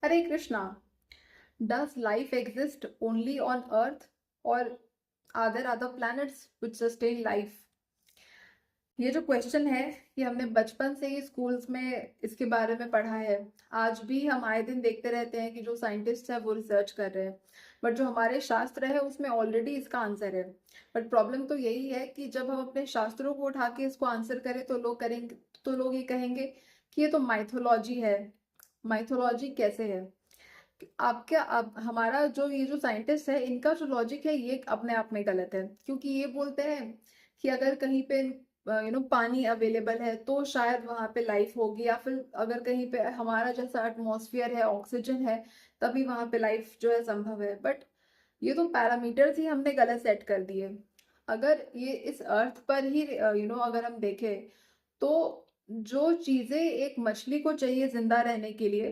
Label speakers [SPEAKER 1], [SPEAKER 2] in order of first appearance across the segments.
[SPEAKER 1] Hare Krishna. Does life exist only on earth or are there other planets which sustain life? ये जो question है, ये हमने बचपन से ही स्कूल्स में इसके बारे में पढ़ा है। आज भी हम आए दिन देखते रहते हैं कि जो साइंटिस्ट है वो रिसर्च कर रहे हैं, बट जो हमारे शास्त्र है उसमें ऑलरेडी इसका आंसर है। बट प्रॉब्लम तो यही है कि जब हम अपने शास्त्रों को उठा के इसको आंसर करें तो लोग ये कहेंगे कि ये तो माइथोलॉजी है। माइथोलॉजी कैसे है? आपका आप हमारा जो ये जो साइंटिस्ट है, इनका जो लॉजिक है ये अपने आप में गलत है, क्योंकि ये बोलते हैं कि अगर कहीं पे पानी अवेलेबल है तो शायद वहां पे लाइफ होगी, या फिर अगर कहीं पे हमारा जैसा एटमॉस्फेयर है, ऑक्सीजन है, तभी वहां पे लाइफ जो है संभव है। बट ये तो पैरामीटर्स ही हमने गलत सेट कर दिए। अगर ये इस अर्थ पर ही अगर हम देखें तो जो चीजें एक मछली को चाहिए जिंदा रहने के लिए,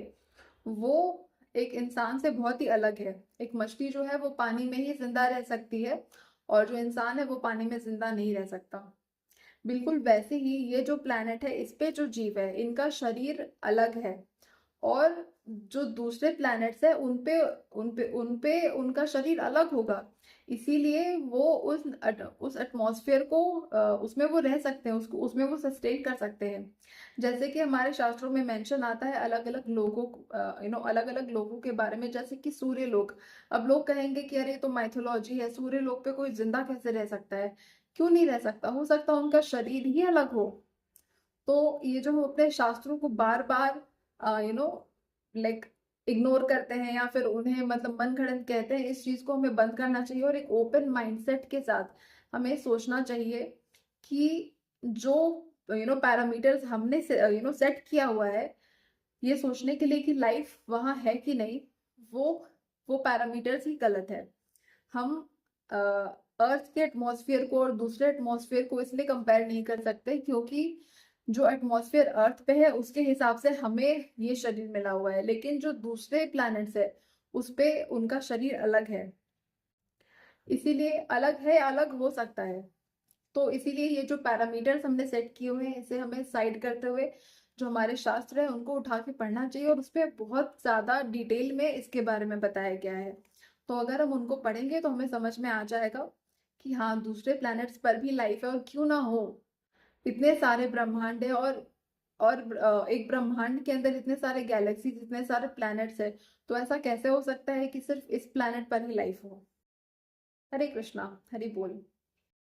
[SPEAKER 1] वो एक इंसान से बहुत ही अलग है। एक मछली जो है वो पानी में ही जिंदा रह सकती है, और जो इंसान है वो पानी में जिंदा नहीं रह सकता। बिल्कुल वैसे ही ये जो प्लैनेट है, इस पे जो जीव है, इनका शरीर अलग है। और जो दूसरे प्लैनेट्स है उन पे उनका शरीर अलग होगा। इसीलिए वो उस एटमॉस्फेयर को उसमें वो रह सकते हैं, उसको उसमें वो सस्टेन कर सकते हैं। जैसे कि हमारे शास्त्रों में मेंशन आता है अलग अलग लोगों अलग अलग लोगों के बारे में, जैसे कि सूर्य लोक। अब लोग कहेंगे कि अरे ये तो माइथोलॉजी है, सूर्य लोक पे कोई जिंदा कैसे रह सकता है? क्यों नहीं रह सकता? हो सकता है उनका शरीर ही अलग हो। तो ये जो हम अपने शास्त्रों को बार बार यू नो लाइक इग्नोर करते हैं, या फिर उन्हें मतलब मन गढ़ंत कहते हैं, इस चीज को हमें बंद करना चाहिए और एक ओपन माइंडसेट के साथ हमें सोचना चाहिए कि जो पैरामीटर्स हमने सेट किया हुआ है, ये सोचने के लिए कि लाइफ वहां है कि नहीं, वो वो पैरामीटर्स ही गलत है। हम अर्थ के एटमॉस्फेयर को और दूसरे एटमॉस्फेयर को इसलिए कंपेयर नहीं कर सकते क्योंकि जो एटमॉस्फेयर अर्थ पे है उसके हिसाब से हमें ये शरीर मिला हुआ है, लेकिन जो दूसरे प्लैनेट्स है उस पे उनका शरीर अलग है। इसीलिए अलग है, अलग हो सकता है। तो इसीलिए ये जो पैरामीटर्स हमने सेट किए हुए हैं, इसे हमें साइड करते हुए जो हमारे शास्त्र है उनको उठा के पढ़ना चाहिए, और उसपे बहुत ज्यादा डिटेल में इसके बारे में बताया गया है। तो अगर हम उनको पढ़ेंगे तो हमें समझ में आ जाएगा कि हाँ, दूसरे प्लैनेट्स पर भी लाइफ है, और क्यों ना हो। इतने सारे ब्रह्मांड है, और एक ब्रह्मांड के अंदर इतने सारे गैलेक्सीज, इतने सारे प्लैनेट्स है, तो ऐसा कैसे हो सकता है कि सिर्फ इस प्लैनेट पर ही लाइफ हो? हरे कृष्णा। हरि बोल।